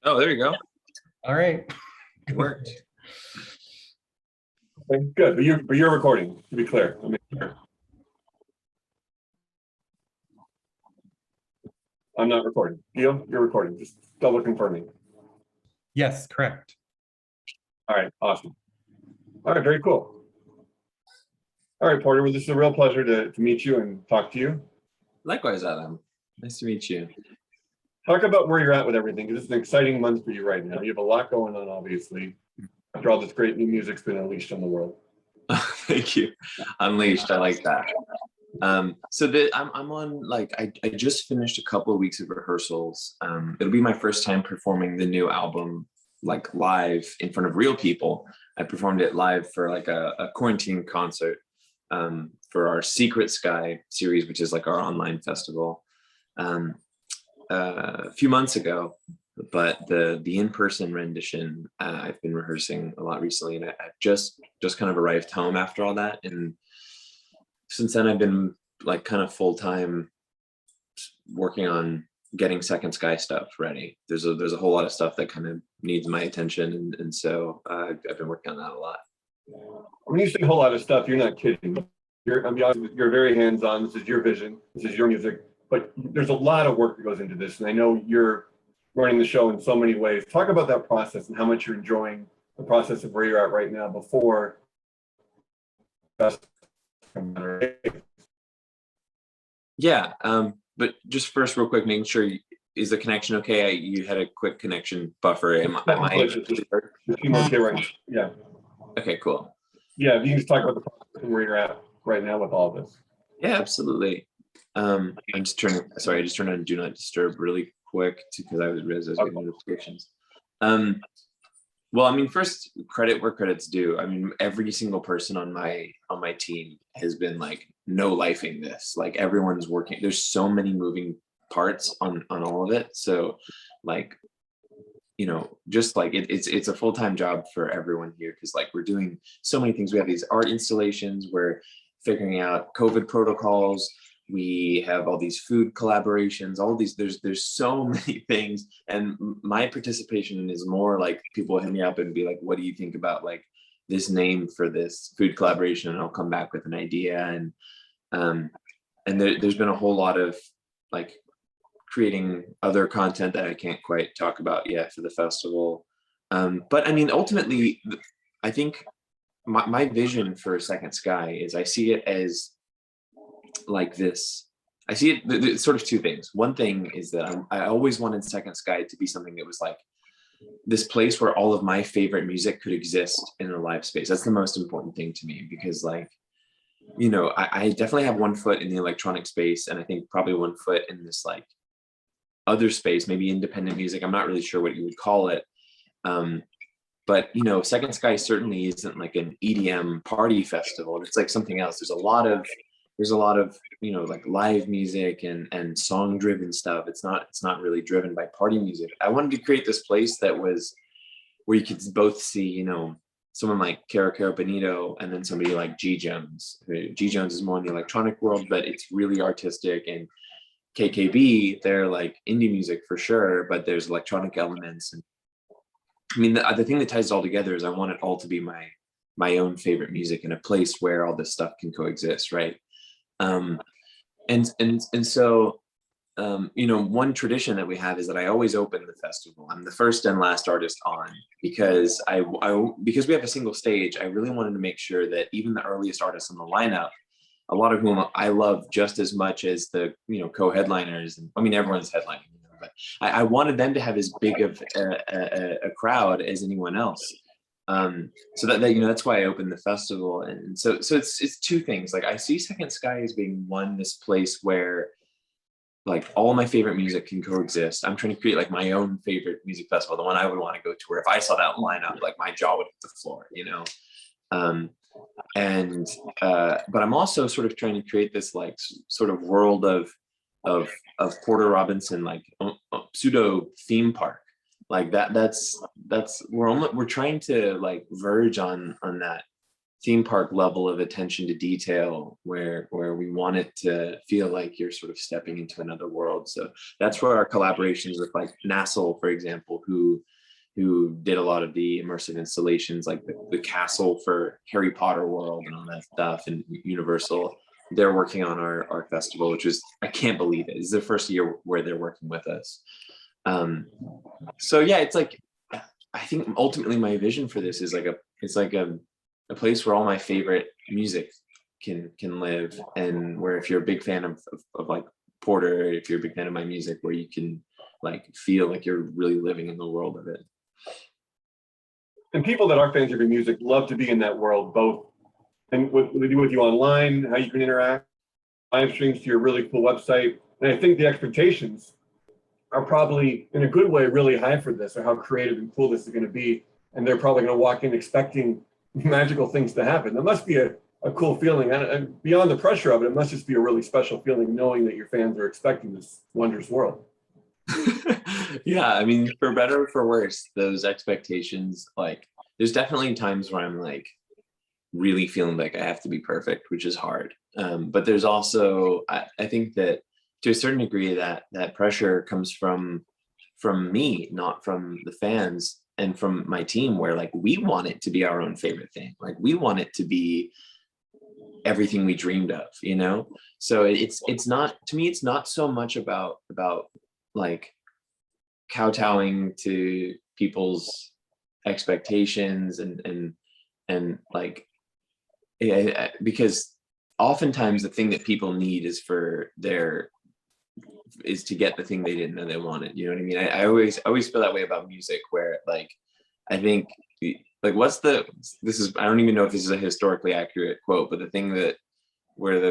Oh, there you go. All right. It worked. Okay, good. But you're recording, to be clear. I mean, I'm not recording. Deal? You're recording. Just double confirming. Yes, correct. All right, awesome. All right, very cool. All right, Porter, well, this is a real pleasure to meet you and talk to you. Likewise, Adam. Nice to meet you. Talk about where you're at with everything, because it's an exciting month for you right now. You have a lot going on, obviously, after all this great new music's been unleashed on the world. Thank you. Unleashed. I like that. I'm on, like, I just finished a couple of weeks of rehearsals. It'll be my first time performing the new album like live in front of real people. I performed it live for like a quarantine concert for our Secret Sky series, which is like our online festival, a few months ago. But the in-person rendition, I've been rehearsing a lot recently, and I've just kind of arrived home after all that, and since then I've been like kind of full-time working on getting Second Sky stuff ready. There's a whole lot of stuff that kind of needs my attention, and so I've been working on that a lot. When you say a whole lot of stuff, you're not kidding. You're very hands-on. This is your vision. This is your music. But there's a lot of work that goes into this, and I know you're running the show in so many ways. Talk about that process and how much you're enjoying the process of where you're at right now before. Yeah, but just first, real quick, making sure is the connection okay? You had a quick connection buffer. Am I okay right? Yeah. Okay, cool. Yeah, if you can just talk about the process and where you're at right now with all of this. Yeah, absolutely. I'm just turning. Sorry, I just turned on Do Not Disturb really quick because I was getting notifications. Well, I mean, first, credit where credit's due. I mean, every single person on my team has been like no-lifing this. Like everyone's working. There's so many moving parts on all of it. So, like, you know, just like it's a full-time job for everyone here because like we're doing so many things. We have these art installations. We're figuring out COVID protocols. We have all these food collaborations, all these, there's so many things. And my participation is more like people hit me up and be like, what do you think about like this name for this food collaboration? And I'll come back with an idea. And there's been a whole lot of like creating other content that I can't quite talk about yet for the festival. But I mean, ultimately, I think my vision for Second Sky is I see it as like this. I see it it's sort of two things. One thing is that I always wanted Second Sky to be something that was like this place where all of my favorite music could exist in a live space. That's the most important thing to me because like, you know, I definitely have one foot in the electronic space and I think probably one foot in this like other space, maybe independent music. I'm not really sure what you would call it. But you know, Second Sky certainly isn't like an EDM party festival. It's like something else. There's a lot of, you know, like live music and song driven stuff. It's not really driven by party music. I wanted to create this place that was where you could both see, you know, someone like Cara Benito and then somebody like G Jones. G Jones is more in the electronic world, but it's really artistic. And KKB, they're like indie music for sure, but there's electronic elements. And I mean, the thing that ties it all together is I want it all to be my own favorite music in a place where all this stuff can coexist, right? And so, you know, one tradition that we have is that I always open the festival. I'm the first and last artist on because because we have a single stage. I really wanted to make sure that even the earliest artists on the lineup, a lot of whom I love just as much as the, you know, co-headliners, and I mean everyone's headlining, you know, but I wanted them to have as big of a crowd as anyone else. So that you know, that's why I opened the festival. And so it's two things. Like I see Second Sky as being one, this place where like all my favorite music can coexist. I'm trying to create like my own favorite music festival, the one I would want to go to, where if I saw that lineup, like my jaw would hit the floor, you know? But I'm also sort of trying to create this like sort of world of Porter Robinson, like pseudo theme park. Like that's we're trying to like verge on that theme park level of attention to detail where we want it to feel like you're sort of stepping into another world. So that's where our collaborations with like NASA, for example, who did a lot of the immersive installations, like the castle for Harry Potter World and all that stuff, and Universal. They're working on our festival, which is, I can't believe it. It's the first year where they're working with us. So yeah, it's like, I think ultimately my vision for this is like a place where all my favorite music can live, and where if you're a big fan of like Porter, if you're a big fan of my music, where you can like feel like you're really living in the world of it. And people that are fans of your music love to be in that world, both and what they do with you online, how you can interact, live streams to your really cool website. And I think the expectations are probably in a good way really high for this, or how creative and cool this is going to be. And they're probably going to walk in expecting magical things to happen. That must be a cool feeling. And beyond the pressure of it, it must just be a really special feeling knowing that your fans are expecting this wondrous world. Yeah, I mean, for better or for worse, those expectations, like, there's definitely times where I'm like really feeling like I have to be perfect, which is hard. But there's also, I think that to a certain degree that pressure comes from me, not from the fans and from my team, where like we want it to be our own favorite thing. Like we want it to be everything we dreamed of, you know? So it's not, to me, it's not so much about like kowtowing to people's expectations and like, because oftentimes the thing that people need is to get the thing they didn't know they wanted. You know what I mean? I always feel that way about music, where like, I think like this is, I don't even know if this is a historically accurate quote, but the thing that where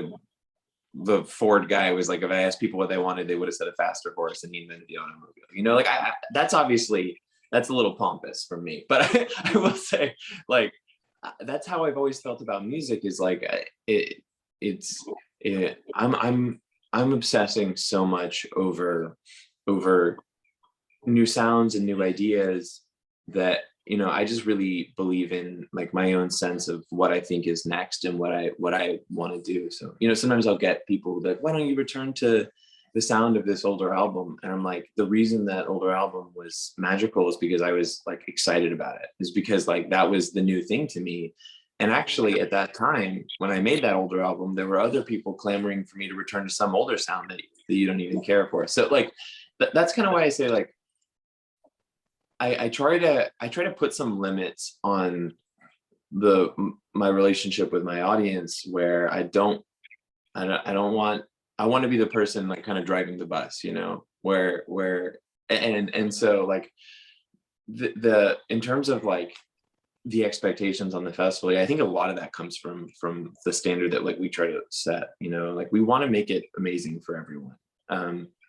the Ford guy was like, if I asked people what they wanted, they would have said a faster horse, and he invented the automobile. You know, like that's obviously, that's a little pompous for me, but I will say, like, that's how I've always felt about music, is like I'm obsessing so much over new sounds and new ideas that, you know, I just really believe in like my own sense of what I think is next and what I want to do. So, you know, sometimes I'll get people like, why don't you return to the sound of this older album? And I'm like, the reason that older album was magical is because I was like excited about it. Is because like that was the new thing to me. And actually at that time, when I made that older album, there were other people clamoring for me to return to some older sound that you don't even care for. So like, that's kind of why I say like, I try to put some limits on my relationship with my audience, where I want to be the person like kind of driving the bus, you know, where and so like the in terms of like the expectations on the festival, I think a lot of that comes from the standard that like we try to set, you know, like we want to make it amazing for everyone.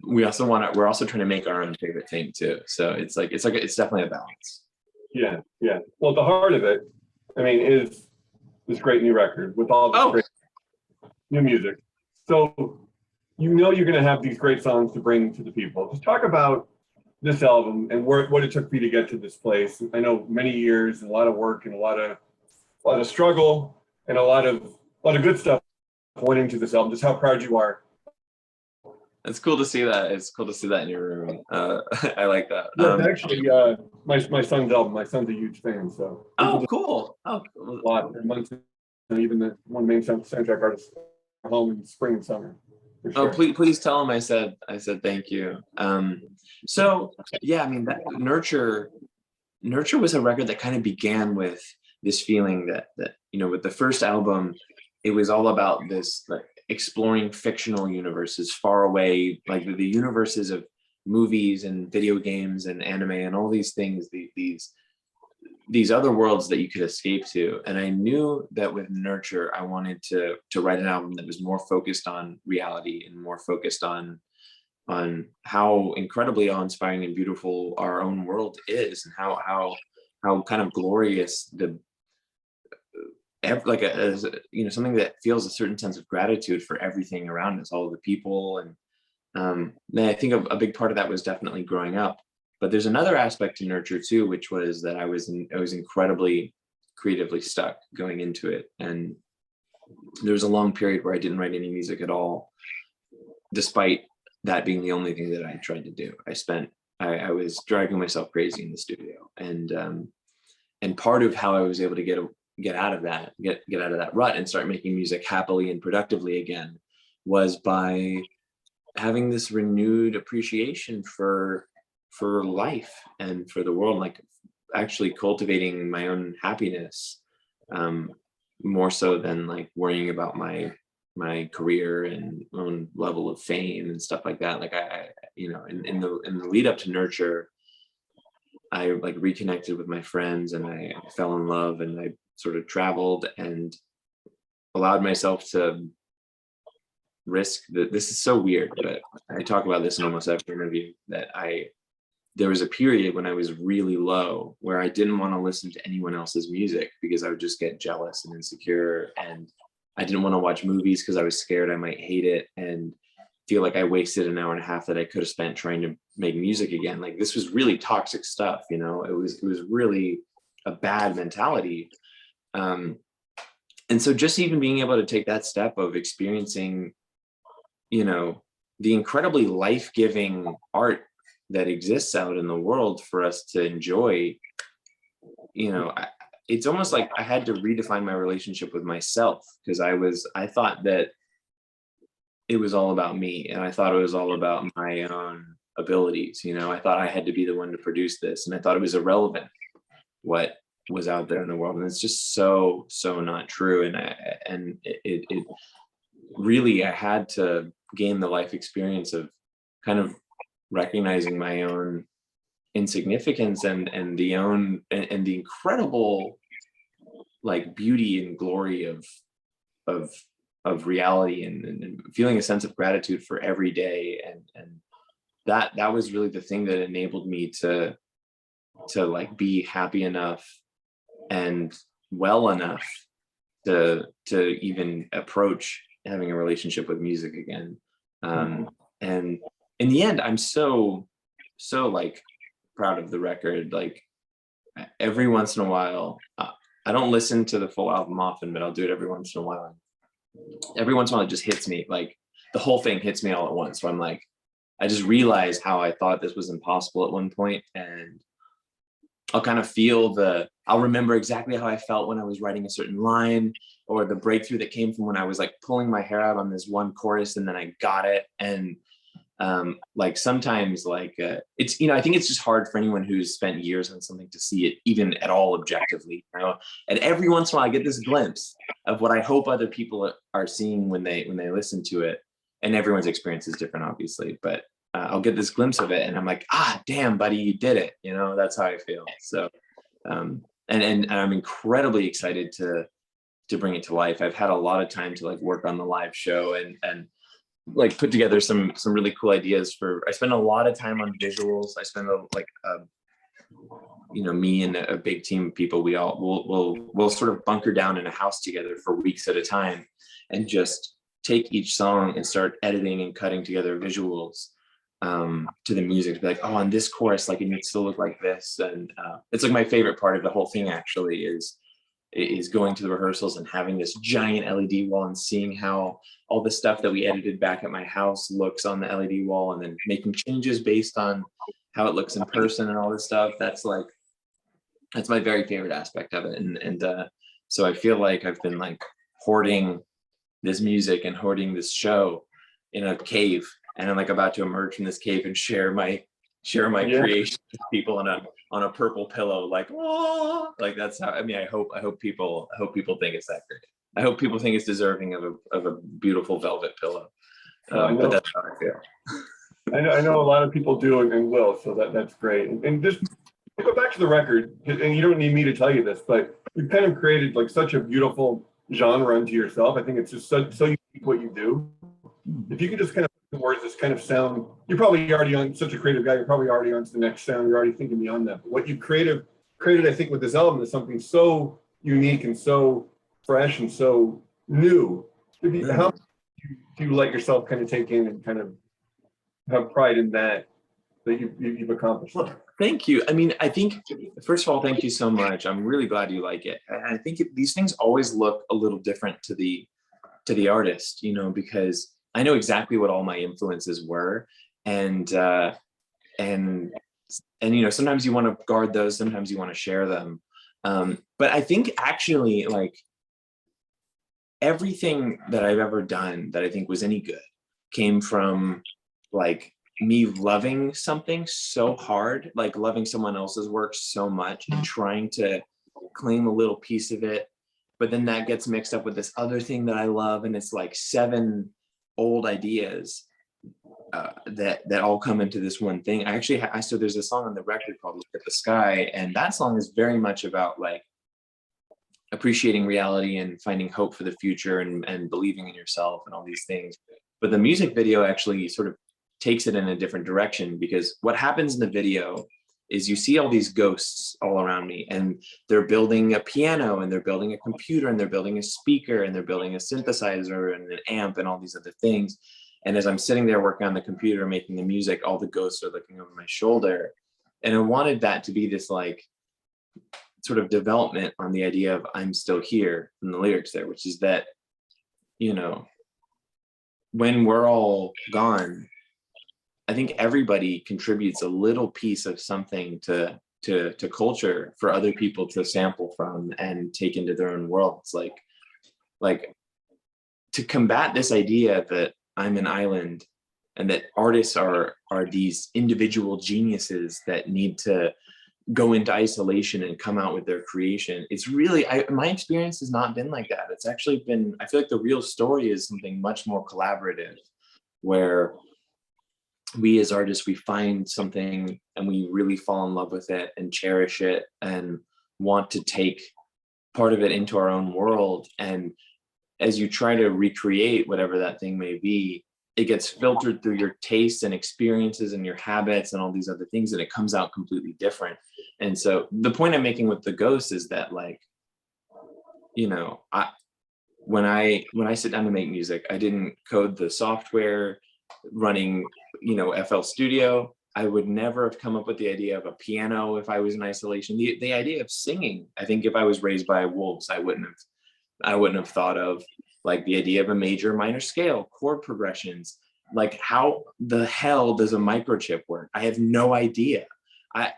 We're also trying to make our own favorite thing too. So it's definitely a balance. Yeah. Well, at the heart of it, I mean, is this great new record with all this great new music. So you know you're going to have these great songs to bring to the people. Just talk about this album and what it took for you to get to this place. I know many years and a lot of work and a lot of struggle and a lot of good stuff went into this album. Just how proud you are. It's cool to see that. It's cool to see that in your room. I like that. Actually, my son's album. My son's a huge fan. So cool. A lot. And even the one main soundtrack artist home in spring and summer. Sure. Oh, please tell him I said thank you. So yeah, I mean, that Nurture was a record that kind of began with this feeling that you know, with the first album, it was all about this like exploring fictional universes far away, like the universes of movies and video games and anime and all these things, these other worlds that you could escape to. And I knew that with Nurture, I wanted to write an album that was more focused on reality and more focused on how incredibly awe-inspiring and beautiful our own world is, and how kind of glorious you know, something that feels a certain sense of gratitude for everything around us, all of the people. And I think a big part of that was definitely growing up. But there's another aspect to Nurture too, which was that I was incredibly creatively stuck going into it. And there was a long period where I didn't write any music at all, despite that being the only thing that I tried to do. I was driving myself crazy in the studio, and part of how I was able to get out of that rut and start making music happily and productively again was by having this renewed appreciation for life and for the world, like actually cultivating my own happiness, more so than like worrying about my career and own level of fame and stuff like that. Like I in the lead up to Nurture, I like reconnected with my friends, and I fell in love, and I sort of traveled and allowed myself to risk that. This is so weird, but I talk about this in almost every interview, that there was a period when I was really low where I didn't want to listen to anyone else's music because I would just get jealous and insecure, and I didn't want to watch movies because I was scared I might hate it and feel like I wasted an hour and a half that I could have spent trying to make music again. Like, this was really toxic stuff, you know. It was really a bad mentality. And so just even being able to take that step of experiencing, you know, the incredibly life-giving art that exists out in the world for us to enjoy, you know, it's almost like I had to redefine my relationship with myself, because I thought that it was all about me, and I thought it was all about my own abilities. You know, I thought I had to be the one to produce this, and I thought it was irrelevant what was out there in the world, and it's just so not true. And it really, I had to gain the life experience of kind of recognizing my own insignificance and the incredible like beauty and glory of reality, and feeling a sense of gratitude for every day, and that was really the thing that enabled me to like be happy enough and well enough to even approach having a relationship with music again. And in the end, I'm so like proud of the record. Like, every once in a while, I don't listen to the full album often, but I'll do it every once in a while. Every once in a while, it just hits me, like the whole thing hits me all at once. So I'm like, I just realized how I thought this was impossible at one point, and I'll kind of I'll remember exactly how I felt when I was writing a certain line, or the breakthrough that came from when I was like pulling my hair out on this one chorus and then I got it. And like sometimes like it's, you know, I think it's just hard for anyone who's spent years on something to see it even at all objectively, you know. And every once in a while I get this glimpse of what I hope other people are seeing when they listen to it. And everyone's experience is different, obviously, but I'll get this glimpse of it and I'm like, damn, buddy, you did it. You know, that's how I feel. So and I'm incredibly excited to bring it to life. I've had a lot of time to like work on the live show and like put together some really cool ideas I spend a lot of time on visuals. I spend you know, me and a big team of people, we'll sort of bunker down in a house together for weeks at a time and just take each song and start editing and cutting together visuals to the music, to be like, oh, on this chorus, like it needs to look like this. And it's like my favorite part of the whole thing actually is going to the rehearsals and having this giant LED wall and seeing how all the stuff that we edited back at my house looks on the LED wall, and then making changes based on how it looks in person and all this stuff. That's my very favorite aspect of it. And so I feel like I've been like hoarding this music and hoarding this show in a cave, and I'm like about to emerge from this cave and share my creation with people on a purple pillow, like, oh, like that's how, I mean, I hope people think it's that great. I hope people think it's deserving of a beautiful velvet pillow. But that's how I feel. I know a lot of people do and will, so that's great. And just to go back to the record, and you don't need me to tell you this, but you've kind of created like such a beautiful genre unto yourself. I think it's just so unique what you do. If you could just kind of put the words, this kind of sound, you're probably already on, such a creative guy, you're probably already on to the next sound, you're already thinking beyond that. But what you created, I think, with this album is something so unique and so fresh and so new. How do you let yourself kind of take in and kind of have pride in that that you've accomplished? Well, thank you. I mean, I think, first of all, thank you so much. I'm really glad you like it. And I think these things always look a little different to the artist, you know, because I know exactly what all my influences were. And and you know, sometimes you want to guard those, sometimes you want to share them. But I think actually, like, everything that I've ever done that I think was any good came from like me loving something so hard, like loving someone else's work so much and trying to claim a little piece of it. But then that gets mixed up with this other thing that I love, and it's like 7 old ideas that all come into this one thing. I actually, so there's a song on the record called "Look at the Sky," and that song is very much about like appreciating reality and finding hope for the future and believing in yourself and all these things. But the music video actually sort of takes it in a different direction, because what happens in the video is you see all these ghosts all around me, and they're building a piano, and they're building a computer, and they're building a speaker, and they're building a synthesizer and an amp and all these other things. And as I'm sitting there working on the computer making the music, all the ghosts are looking over my shoulder. And I wanted that to be this like sort of development on the idea of I'm still here in the lyrics there, which is that, you know, when we're all gone, I think everybody contributes a little piece of something to culture for other people to sample from and take into their own worlds. Like to combat this idea that I'm an island and that artists are these individual geniuses that need to go into isolation and come out with their creation. It's really, my experience has not been like that. It's actually been, I feel like the real story is something much more collaborative, where we as artists, we find something and we really fall in love with it and cherish it and want to take part of it into our own world. And as you try to recreate whatever that thing may be, it gets filtered through your tastes and experiences and your habits and all these other things, and it comes out completely different. And so the point I'm making with the ghost is that, like, you know, when I sit down to make music, I didn't code the software running, you know, FL Studio. I would never have come up with the idea of a piano if I was in isolation. The idea of singing, I think if I was raised by wolves, I wouldn't have thought of, like, the idea of a major minor scale, chord progressions. Like, how the hell does a microchip work? I have no idea.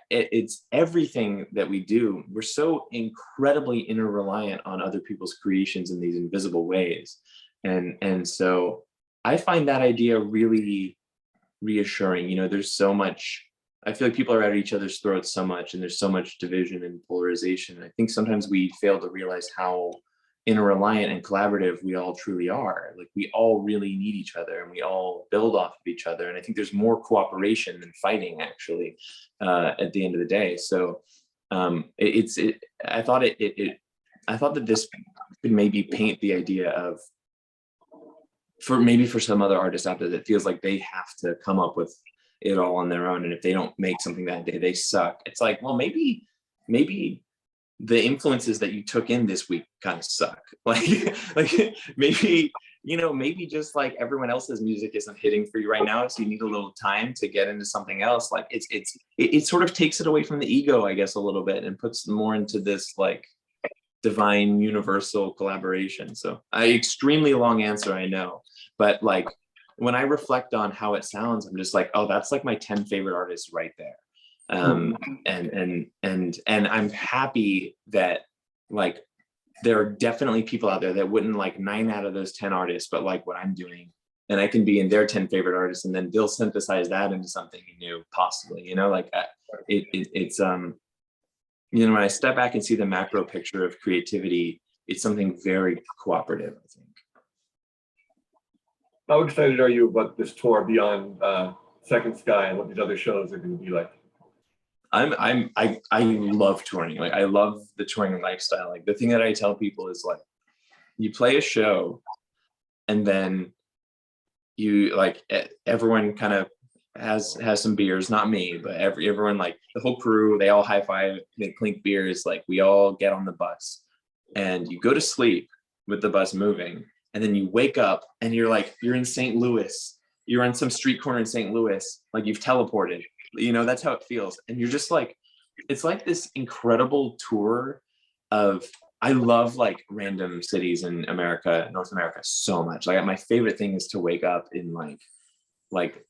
It's everything that we do. We're so incredibly interreliant on other people's creations in these invisible ways. And so I find that idea really reassuring. You know, there's so much, I feel like people are at each other's throats so much, and there's so much division and polarization. I think sometimes we fail to realize how interreliant and collaborative we all truly are. Like, we all really need each other, and we all build off of each other. And I think there's more cooperation than fighting, actually, at the end of the day. So I thought that this could maybe paint the idea of, for some other artists out there that feels like they have to come up with it all on their own, and if they don't make something that day, they suck. It's like, well, maybe the influences that you took in this week kind of suck. Like maybe, you know, maybe just like everyone else's music isn't hitting for you right now, so you need a little time to get into something else. Like, it sort of takes it away from the ego, I guess, a little bit, and puts more into this like divine universal collaboration. So extremely long answer, I know, but like, when I reflect on how it sounds, I'm just like, oh, that's like my 10 favorite artists right there. And I'm happy that, like, there are definitely people out there that wouldn't like 9 out of those 10 artists, but like what I'm doing, and I can be in their 10 favorite artists, and then they'll synthesize that into something new, possibly, you know, like it's you know, when I step back and see the macro picture of creativity, it's something very cooperative, I think. How excited are you about this tour beyond Second Sky and what these other shows are going to be like? I love touring. Like, I love the touring lifestyle. Like, the thing that I tell people is, like, you play a show, and then you, like, everyone kind of has some beers, not me, but everyone, like, the whole crew, they all high five, they clink beers, like, we all get on the bus, and you go to sleep with the bus moving, and then you wake up and you're in St. Louis, you're on some street corner in St. Louis, like, you've teleported. you know, that's how it feels. And you're just like, it's like this incredible tour of, I love like random cities in America, North America so much. Like my favorite thing is to wake up in like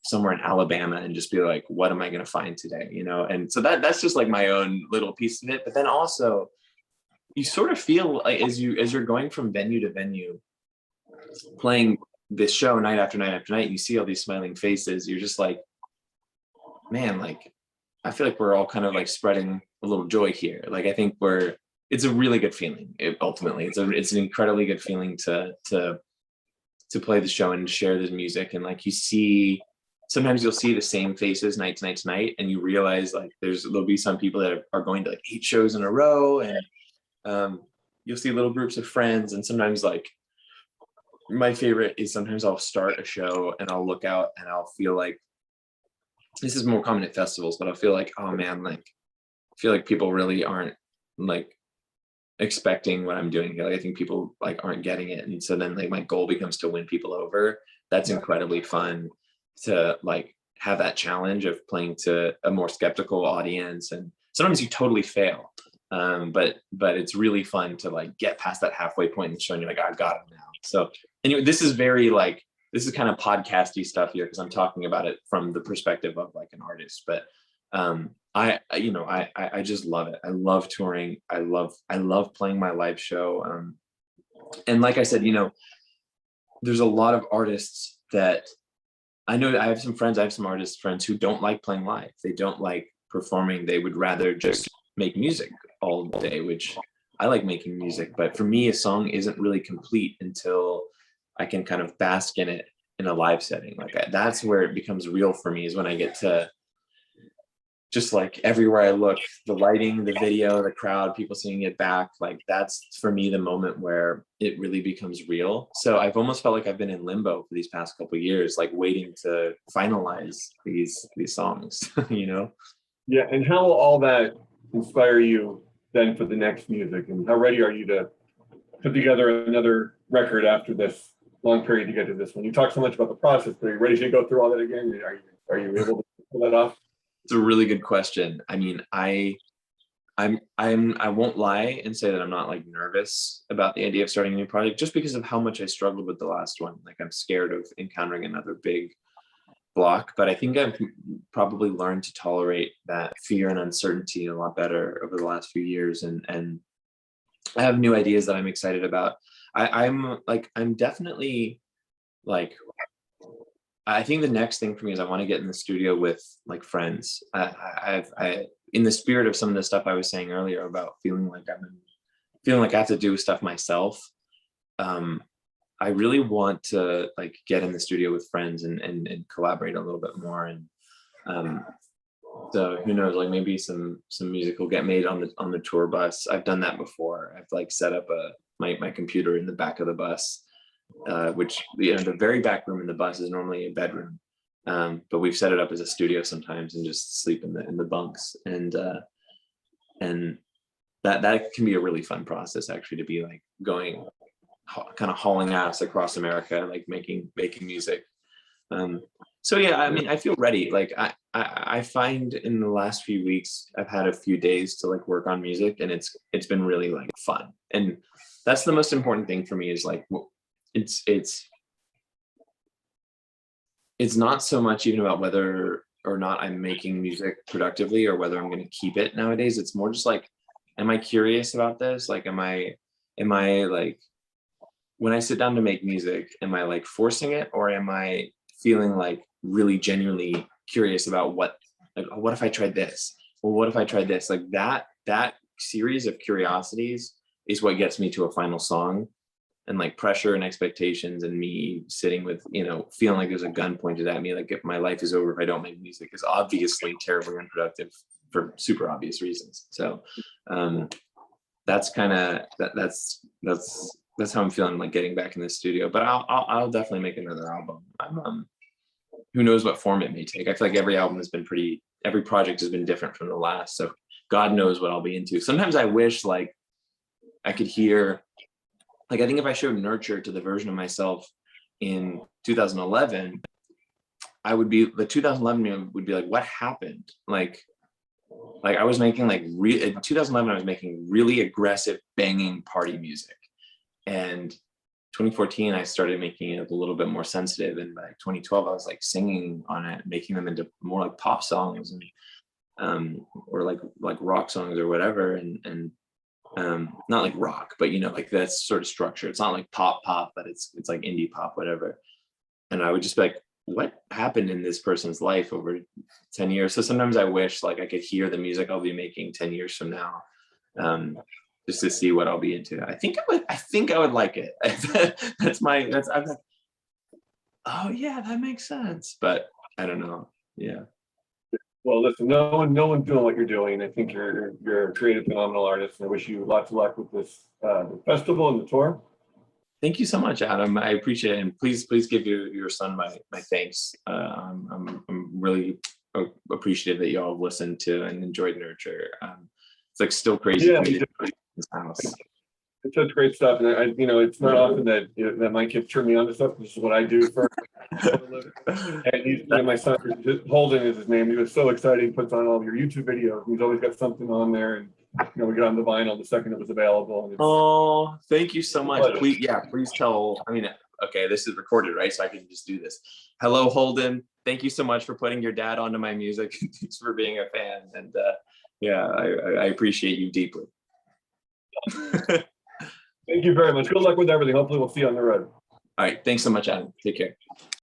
somewhere in Alabama and just be like, what am I going to find today? You know? And so that's just like my own little piece of it. But then also you sort of feel like as you're going from venue to venue, playing this show night after night after night, you see all these smiling faces. You're just like, man, like, I feel like we're all kind of like spreading a little joy here. Like, I think it's a really good feeling. Ultimately, it's an incredibly good feeling to play the show and share the music. And like, sometimes you'll see the same faces night to night to night, and you realize like there'll be some people that are going to like 8 shows in a row, and you'll see little groups of friends. And sometimes like, my favorite is sometimes I'll start a show and I'll look out and I'll feel like, this is more common at festivals, but I'll feel like, oh man, like, I feel like people really aren't like expecting what I'm doing here. Like, I think people like aren't getting it. And so then like my goal becomes to win people over. That's incredibly fun to like have that challenge of playing to a more skeptical audience. And sometimes you totally fail. But it's really fun to like get past that halfway point and showing you like, I've got it now. So anyway, this is kind of podcasty stuff here because I'm talking about it from the perspective of like an artist. But I just love it. I love touring. I love playing my live show. And like I said, you know, there's a lot of artists that I know. I have some artist friends who don't like playing live. They don't like performing. They would rather just make music all day, which I like making music. But for me, a song isn't really complete until I can kind of bask in it in a live setting. Like that's where it becomes real for me, is when I get to just like everywhere I look, the lighting, the video, the crowd, people singing it back, like that's for me the moment where it really becomes real. So I've almost felt like I've been in limbo for these past couple of years, like waiting to finalize these songs, you know? Yeah, and how will all that inspire you then for the next music? And how ready are you to put together another record after this long period to get to this one? You talk so much about the process, but are you ready to go through all that again? Are you able to pull that off? It's a really good question. I mean, I won't lie and say that I'm not like nervous about the idea of starting a new project, just because of how much I struggled with the last one. Like I'm scared of encountering another big block, but I think I've probably learned to tolerate that fear and uncertainty a lot better over the last few years. And I have new ideas that I'm excited about. I'm definitely like, I think the next thing for me is I want to get in the studio with like friends. I in the spirit of some of the stuff I was saying earlier about feeling like I have to do stuff myself. I really want to like get in the studio with friends and collaborate a little bit more. And so who knows, like maybe some music will get made on the tour bus. I've done that before. I've like set up my computer in the back of the bus, which, you know, the very back room in the bus is normally a bedroom. But we've set it up as a studio sometimes and just sleep in the bunks. And that can be a really fun process actually, to be like going kind of hauling ass across America, like making music. So yeah, I mean, I feel ready. Like I find in the last few weeks, I've had a few days to like work on music, and it's been really like fun. And that's the most important thing for me, is like, it's not so much even about whether or not I'm making music productively or whether I'm going to keep it nowadays. It's more just like, am I curious about this? Like, am I like, when I sit down to make music, am I like forcing it, or am I feeling like really genuinely curious about what if I tried this? Well, what if I tried this? Like that series of curiosities is what gets me to a final song. And like pressure and expectations and me sitting with, you know, feeling like there's a gun pointed at me, like if my life is over if I don't make music, is obviously terribly unproductive for super obvious reasons. So that's kind of that's how I'm feeling, like getting back in the studio. But I'll definitely make another album. Who knows what form it may take. I feel like every project has been different from the last. So God knows what I'll be into. Sometimes I wish like I could hear, like, I think if I showed Nurture to the version of myself in 2011, I would be, the 2011 would be like, what happened? Like I was making like in 2011, I was making really aggressive banging party music. And 2014, I started making it a little bit more sensitive. And by 2012, I was like singing on it, making them into more like pop songs and or like rock songs or whatever. And not like rock, but you know, like that sort of structure. It's not like pop, but it's like indie pop, whatever. And I would just be like, what happened in this person's life over 10 years? So sometimes I wish like I could hear the music I'll be making 10 years from now, just to see what I'll be into. I think I would like it. I'm like, oh yeah, that makes sense. But I don't know. Yeah. Well, listen, no one's doing what you're doing. I think you're a creative, phenomenal artist, and I wish you lots of luck with this the festival and the tour. Thank you so much, Adam. I appreciate it, and please give your son my thanks. I'm really appreciative that you all listened to and enjoyed Nurture. It's like still crazy Yeah, for me to be in this house. it's such great stuff, and I it's not often that that my kids turn me on to stuff. This is what I do for a living. And my son Holden is his name. He was so excited. He puts on all of your YouTube videos. He's always got something on there, and we got on the vinyl the second it was available. And Oh, thank you so much. Please tell. I mean, okay, this is recorded, right? So I can just do this. Hello, Holden. Thank you so much for putting your dad onto my music. Thanks for being a fan, and I appreciate you deeply. Thank you very much. Good luck with everything. Hopefully we'll see you on the road. All right. Thanks so much, Adam. Take care.